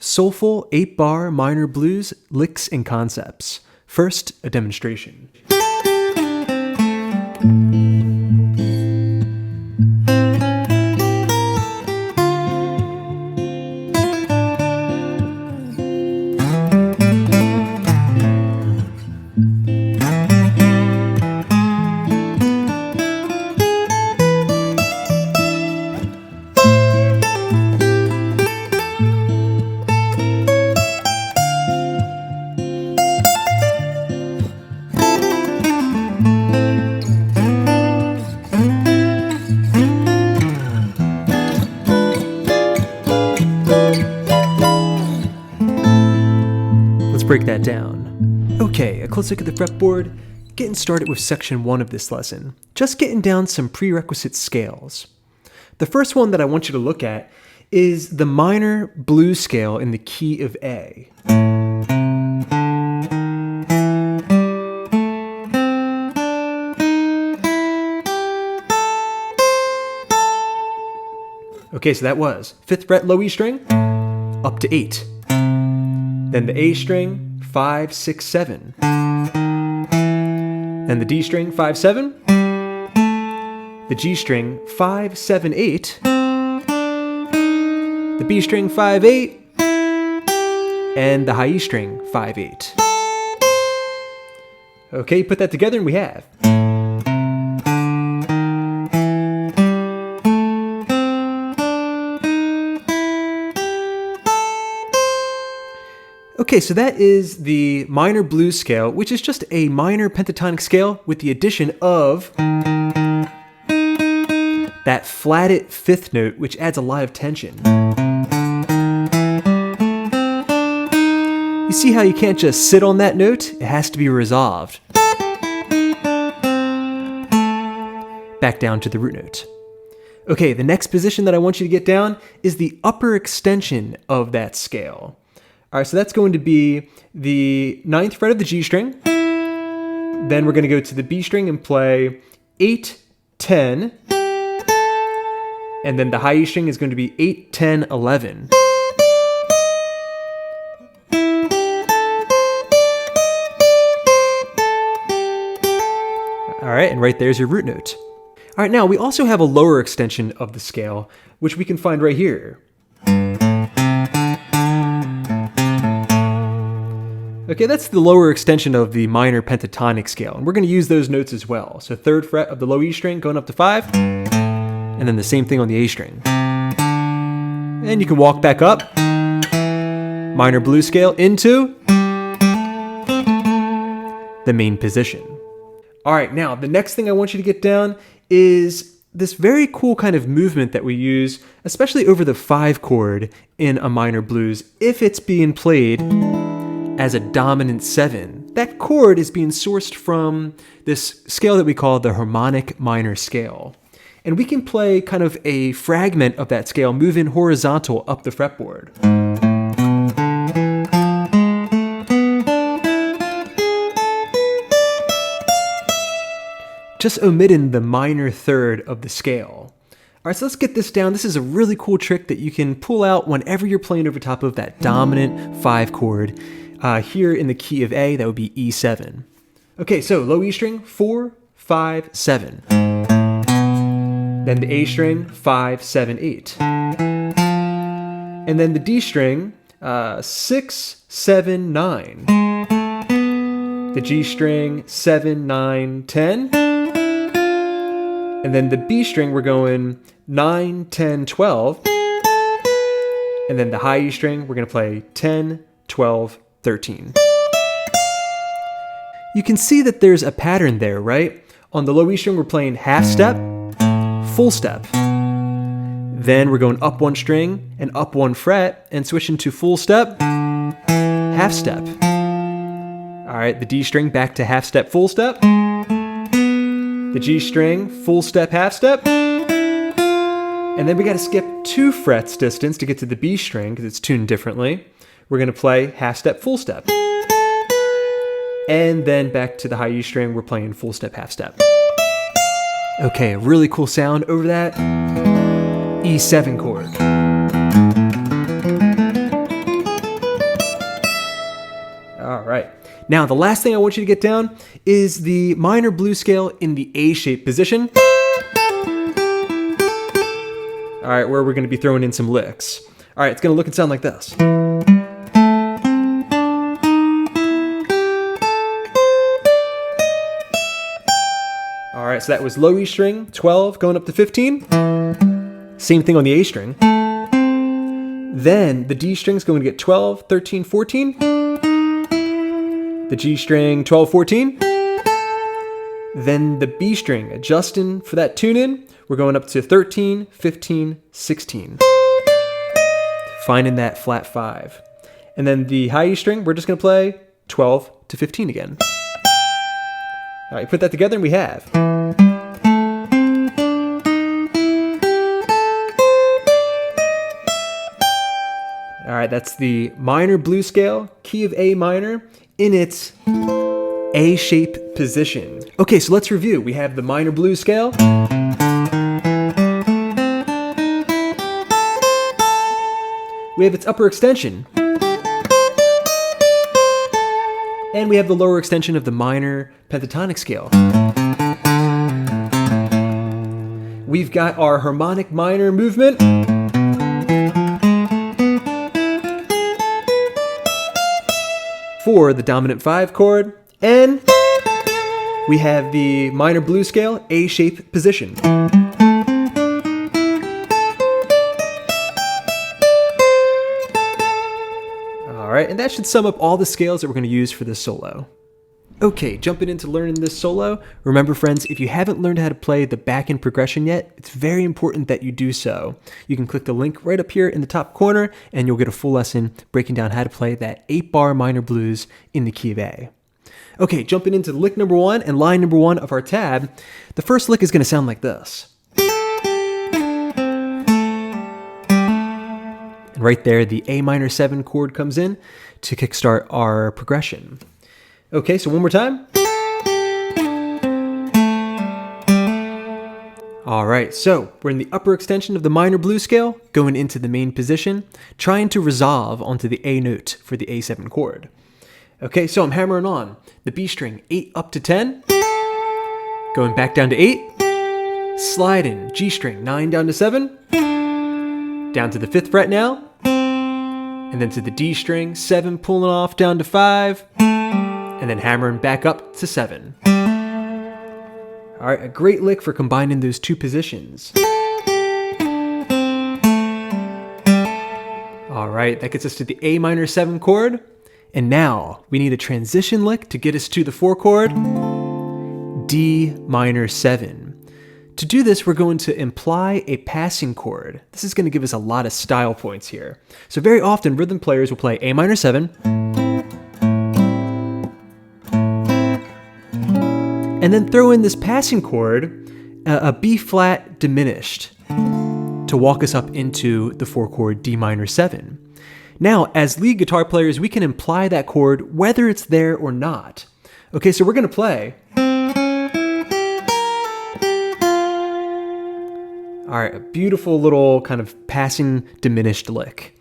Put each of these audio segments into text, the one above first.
Soulful 8-bar minor blues, licks and concepts. First, a demonstration. Break that down. Okay, a close look at the fretboard, getting started with section 1 of this lesson, just getting down some prerequisite scales. The first one that I want you to look at is the minor blues scale in the key of A. Okay, so that was 5th fret low E string, up to 8. Then the A string, 5, 6, 7. Then the D string, 5, 7. The G string, 5, 7, 8. The B string, 5, 8. And the high E string, 5, 8. Okay, put that together and we have. Okay, so that is the minor blues scale, which is just a minor pentatonic scale with the addition of that flatted 5th note, which adds a lot of tension. You see how you can't just sit on that note? It has to be resolved. Back down to the root note. Okay, the next position that I want you to get down is the upper extension of that scale. All right, so that's going to be the 9th fret of the G string. Then we're going to go to the B string and play 8, 10. And then the high E string is going to be 8, 10, 11. All right, and right there's your root note. All right, now we also have a lower extension of the scale, which we can find right here. Okay, that's the lower extension of the minor pentatonic scale, and we're going to use those notes as well. So 3rd fret of the low E string going up to 5, and then the same thing on the A string. And you can walk back up, minor blues scale into the main position. All right, now the next thing I want you to get down is this very cool kind of movement that we use, especially over the 5 chord in a minor blues, if it's being played as a dominant 7. That chord is being sourced from this scale that we call the harmonic minor scale. And we can play kind of a fragment of that scale moving horizontal up the fretboard. Just omitting the minor 3rd of the scale. All right, so let's get this down. This is a really cool trick that you can pull out whenever you're playing over top of that dominant 5 chord. Here in the key of A, that would be E7. Okay, so low E string, 4, 5, 7. Then the A string, 5, 7, 8. And then the D string, 6, 7, 9. The G string, 7, 9, 10. And then the B string, we're going 9, 10, 12. And then the high E string, we're going to play 10, 12, 13. You can see that there's a pattern there, right? On the low E string, we're playing half step, full step. Then we're going up 1 string and up 1 fret and switching to full step, half step. All right, the D string back to half step, full step. The G string, full step, half step. And then we got to skip 2 frets distance to get to the B string because it's tuned differently. We're going to play half step, full step. And then back to the high E string, we're playing full step, half step. Okay, a really cool sound over that E7 chord. Now, the last thing I want you to get down is the minor blues scale in the A-shaped position. All right, where we're going to be throwing in some licks. All right, it's going to look and sound like this. All right, so that was low E string, 12, going up to 15. Same thing on the A string. Then the D string is going to get 12, 13, 14. The G string, 12, 14. Then the B string, adjusting for that tune in, we're going up to 13, 15, 16. Finding that flat 5. And then the high E string, we're just going to play 12 to 15 again. All right, put that together and we have. All right, that's the minor blues scale, key of A minor, in its A-shape position. Okay, so let's review. We have the minor blues scale. We have its upper extension. And we have the lower extension of the minor pentatonic scale. We've got our harmonic minor movement. For the dominant 5 chord, and we have the minor blues scale A-shape position. All right, and that should sum up all the scales that we're going to use for this solo. Okay, jumping into learning this solo. Remember, friends, if you haven't learned how to play the back-end progression yet, it's very important that you do so. You can click the link right up here in the top corner, and you'll get a full lesson breaking down how to play that 8-bar minor blues in the key of A. Okay, jumping into lick number 1 and line number 1 of our tab, the first lick is going to sound like this. And right there, the A minor 7 chord comes in to kickstart our progression. Okay, so one more time. All right, so we're in the upper extension of the minor blues scale, going into the main position, trying to resolve onto the A note for the A7 chord. Okay, so I'm hammering on the B string, 8 up to 10, going back down to 8, sliding G string, 9 down to 7, down to the 5th fret now, and then to the D string, 7 pulling off down to 5, and then hammering back up to 7. All right, a great lick for combining those two positions. All right, that gets us to the A minor 7 chord. And now we need a transition lick to get us to the 4 chord, D minor 7. To do this, we're going to imply a passing chord. This is going to give us a lot of style points here. So very often rhythm players will play A minor 7, and then throw in this passing chord, a B flat diminished, to walk us up into the 4 chord D minor 7. Now, as lead guitar players, we can imply that chord whether it's there or not. Okay, so we're going to play. All right, a beautiful little kind of passing diminished lick.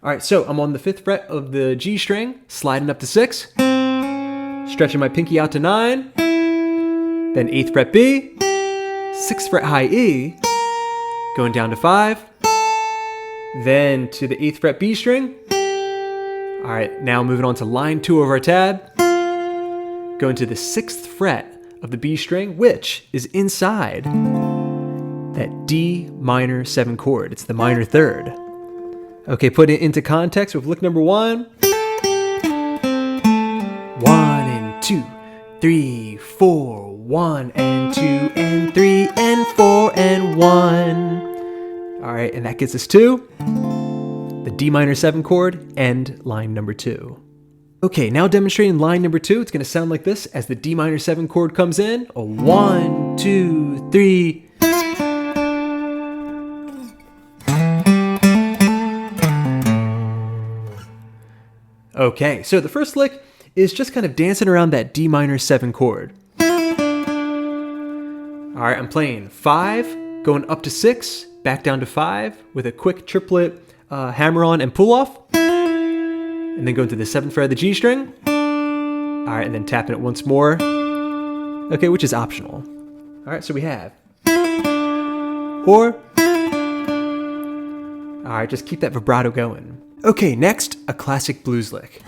All right, so I'm on the 5th fret of the G string, sliding up to 6, stretching my pinky out to 9, then 8th fret B, 6th fret high E, going down to 5, then to the 8th fret B string. All right, now moving on to line 2 of our tab, going to the 6th fret of the B string, which is inside that D minor 7 chord. It's the minor 3rd. Okay, put it into context with lick number 1. 1 and 2, 3, 4, 1 and 2 and 3 and 4 and 1. All right, and that gets us to the D minor 7 chord and line number 2. Okay, now demonstrating line number 2, it's going to sound like this as the D minor 7 chord comes in. A 1, 2, 3. Okay, so the first lick is just kind of dancing around that D minor 7 chord. All right, I'm playing 5, going up to 6, back down to 5 with a quick triplet hammer on and pull off. And then going to the 7th fret of the G string. All right, and then tapping it once more. Okay, which is optional. All right, so we have or. All right, just keep that vibrato going. Okay, next, a classic blues lick.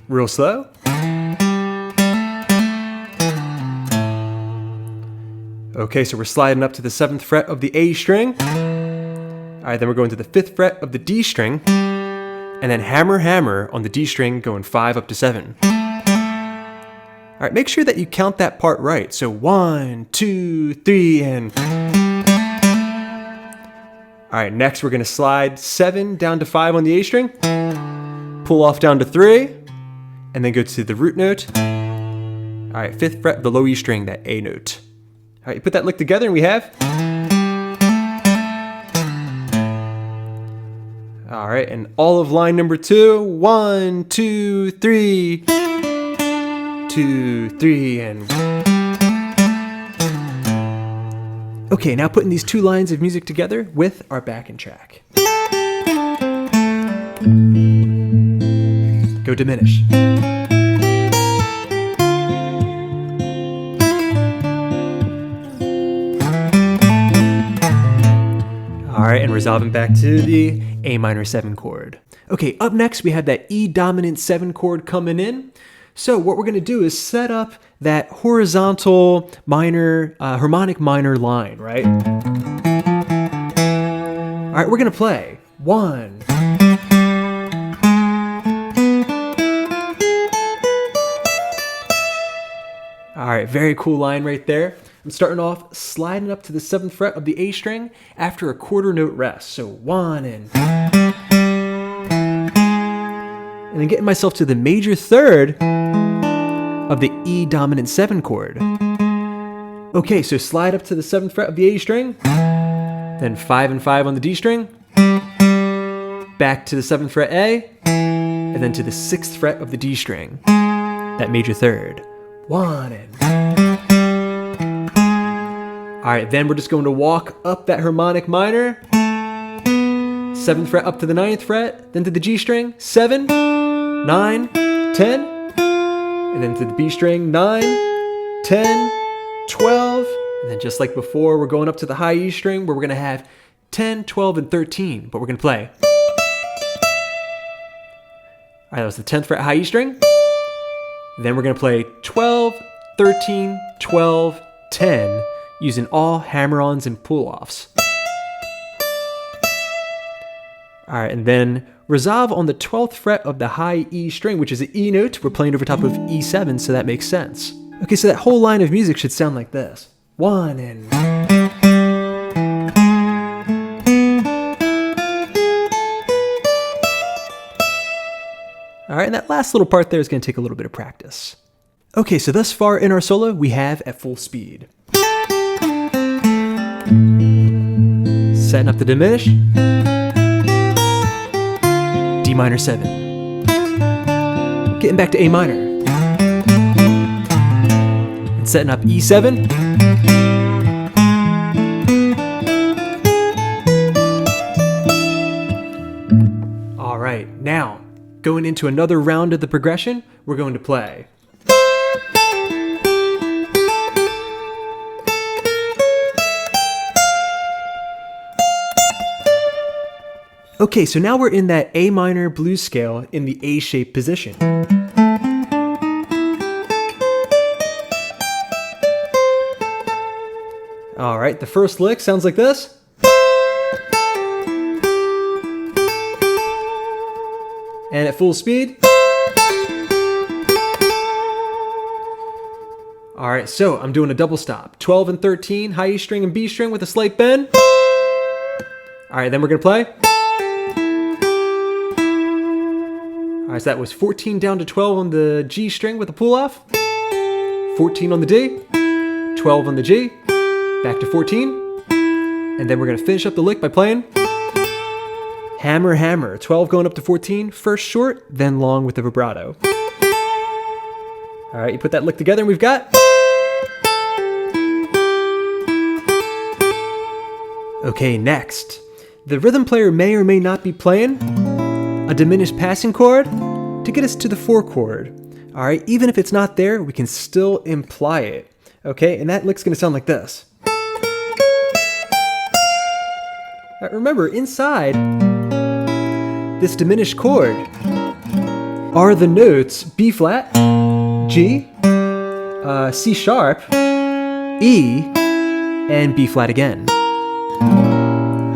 Real slow. Okay, so we're sliding up to the 7th fret of the A string. All right, then we're going to the 5th fret of the D string, and then hammer, hammer on the D string, going 5 up to 7. All right, make sure that you count that part right. So 1, 2, 3, and... All right, next we're gonna slide 7 down to 5 on the A string, pull off down to 3, and then go to the root note. All right, 5th fret of the low E string, that A note. All right, you put that lick together and we have... All right, and all of line number 2, 1, 2, 3, 2, 3, and... Okay, now putting these 2 lines of music together with our backing track. Go diminish. All right, and resolving back to the A minor 7 chord. Okay, up next we have that E dominant 7 chord coming in. So what we're gonna do is set up that horizontal minor, harmonic minor line, right? All right, we're gonna play 1. All right, very cool line right there. I'm starting off sliding up to the 7th fret of the A string after a quarter note rest. So 1 and then getting myself to the major 3rd of the E dominant 7 chord. Okay, so slide up to the 7th fret of the A string, then 5 and 5 on the D string, back to the 7th fret A, and then to the 6th fret of the D string, that major 3rd. 1 and... All right, then we're just going to walk up that harmonic minor, 7th fret up to the 9th fret, then to the G string, 7, 9, 10, and then to the B string, 9, 10, 12, and then just like before, we're going up to the high E string where we're gonna have 10, 12, and 13, but we're gonna play. All right, that was the 10th fret high E string. Then we're gonna play 12, 13, 12, 10, using all hammer-ons and pull-offs. All right, and then resolve on the 12th fret of the high E string, which is an E note. We're playing over top of E7, so that makes sense. Okay, so that whole line of music should sound like this. 1 and... All right, and that last little part there is going to take a little bit of practice. Okay, so thus far in our solo, we have at full speed. Setting up the diminish. D minor 7. Getting back to A minor. And setting up E7. All right, now going into another round of the progression, we're going to play. Okay, so now we're in that A minor blues scale in the A-shaped position. All right, the first lick sounds like this. And at full speed. All right, so I'm doing a double stop. 12 and 13, high E string and B string with a slight bend. All right, then we're gonna play. All right, so that was 14 down to 12 on the G string with a pull off. 14 on the D, 12 on the G, back to 14. And then we're gonna finish up the lick by playing hammer, hammer, 12 going up to 14, first short, then long with the vibrato. All right, you put that lick together and we've got... Okay, next. The rhythm player may or may not be playing a diminished passing chord to get us to the 4 chord. All right, even if it's not there, we can still imply it. Okay, and that lick's gonna sound like this. All right, remember, inside this diminished chord are the notes B flat, G, C sharp, E, and B flat again.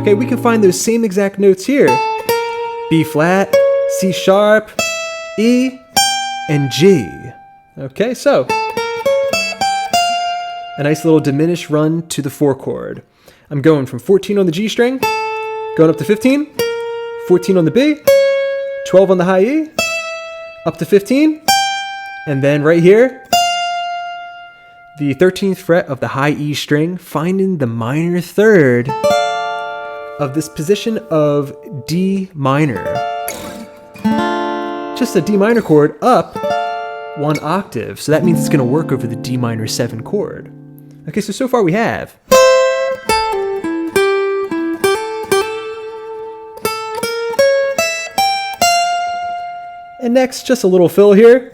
Okay, we can find those same exact notes here. B flat, C sharp, E, and G. Okay, so a nice little diminished run to the 4 chord. I'm going from 14 on the G string, going up to 15, 14 on the B, 12 on the high E, up to 15, and then right here, the 13th fret of the high E string, finding the minor third of this position of D minor. Just a D minor chord up 1 octave, so that means it's going to work over the D minor 7 chord. Okay, so far we have and next, just a little fill here,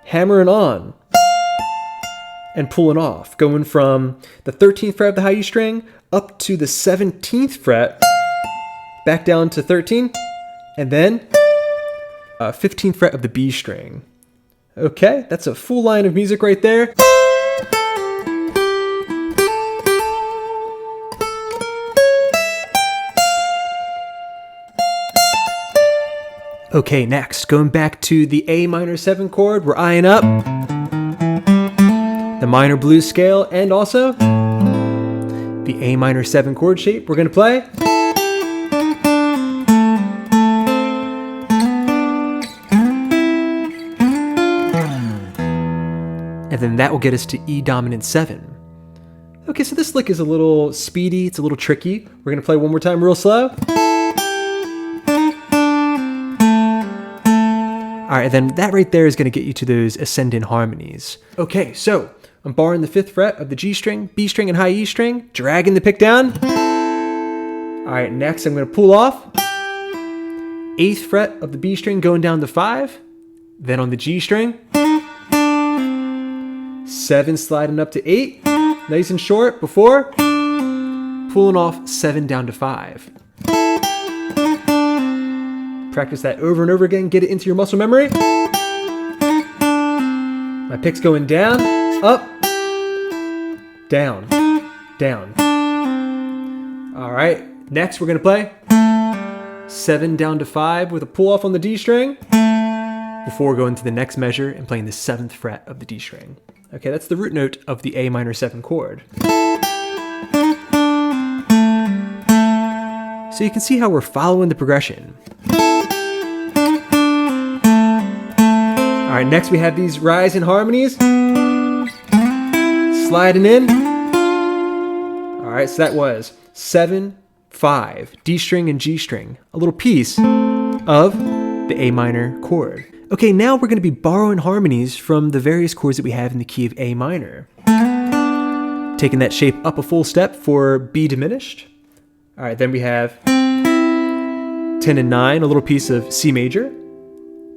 hammering on and pulling off, going from the 13th fret of the high E string up to the 17th fret, back down to 13, and then 15th fret of the B string. Okay, that's a full line of music right there. Okay, next, going back to the A minor 7 chord, we're eyeing up the minor blues scale and also the A minor 7 chord shape. We're going to play. And then that will get us to E dominant 7. Okay, so this lick is a little speedy, it's a little tricky. We're going to play one more time real slow. All right, then that right there is going to get you to those ascendant harmonies. Okay, so I'm borrowing the 5th fret of the G string, B string, and high E string, dragging the pick down. All right, next I'm going to pull off 8th fret of the B string going down to 5, then on the G string, 7 sliding up to 8, nice and short before pulling off 7 down to 5. Practice that over and over again, get it into your muscle memory. My pick's going down, up, down, down. All right, next we're gonna play 7 down to 5 with a pull off on the D string before going to the next measure and playing the 7th fret of the D string. Okay, that's the root note of the A minor 7 chord. So you can see how we're following the progression. All right, next we have these rising harmonies, sliding in. All right, so that was 7, 5, D string and G string, a little piece of the A minor chord. Okay, now we're going to be borrowing harmonies from the various chords that we have in the key of A minor. Taking that shape up a full step for B diminished. All right, then we have 10 and 9, a little piece of C major.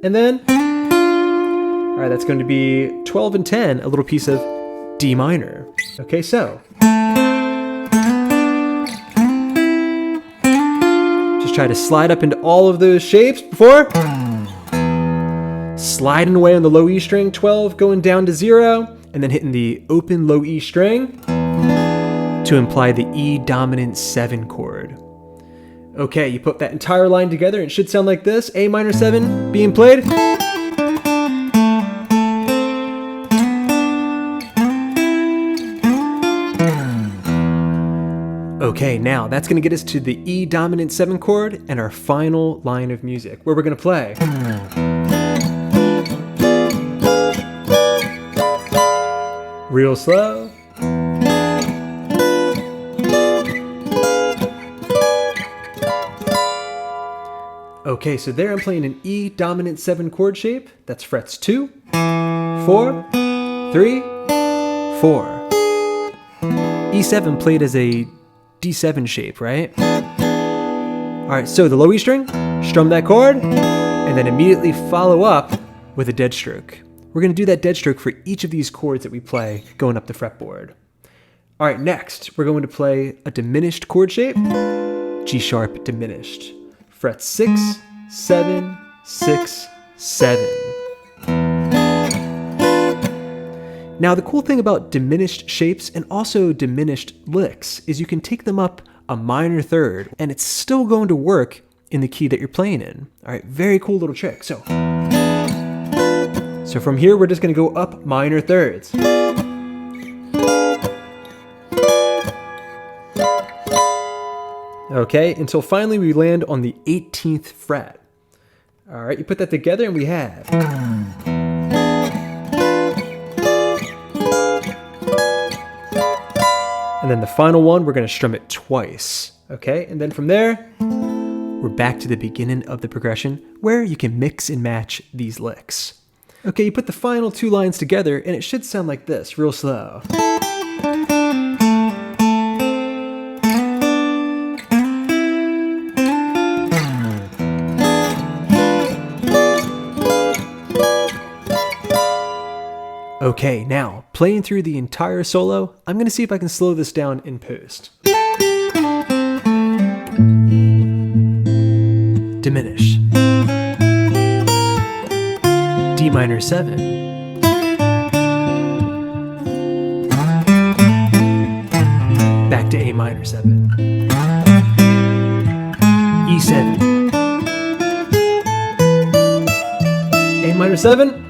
And then, all right, that's going to be 12 and 10, a little piece of D minor. Okay, so just try to slide up into all of those shapes before sliding away on the low E string, 12 going down to 0, and then hitting the open low E string to imply the E dominant 7 chord. Okay, you put that entire line together and it should sound like this. A minor 7 being played. Okay, now that's going to get us to the E dominant 7 chord and our final line of music, where we're going to play. Real slow. Okay, so there I'm playing an E dominant 7 chord shape. That's frets 2, 4, 3, 4. E7 played as a D7 shape, right? All right, so the low E string, strum that chord, and then immediately follow up with a dead stroke. We're going to do that dead stroke for each of these chords that we play going up the fretboard. All right, next, we're going to play a diminished chord shape, G sharp diminished. Fret 6, 7, 6, 7. Now, the cool thing about diminished shapes and also diminished licks is you can take them up a minor third and it's still going to work in the key that you're playing in. All right, very cool little trick. So from here, we're just going to go up minor thirds. Okay, until finally we land on the 18th fret. All right, you put that together and we have. And then the final one, we're going to strum it twice. Okay, and then from there, we're back to the beginning of the progression where you can mix and match these licks. Okay, you put the final two lines together and it should sound like this, real slow. Okay, now, playing through the entire solo, I'm going to see if I can slow this down in post. Diminish. D minor 7. Back to A minor 7. E7. A minor 7.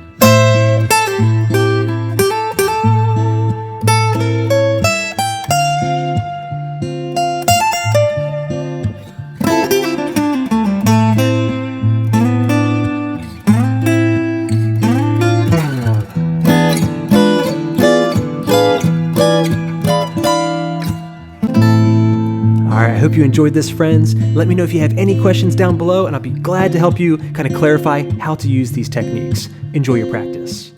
I hope you enjoyed this, friends. Let me know if you have any questions down below, and I'll be glad to help you kind of clarify how to use these techniques. Enjoy your practice.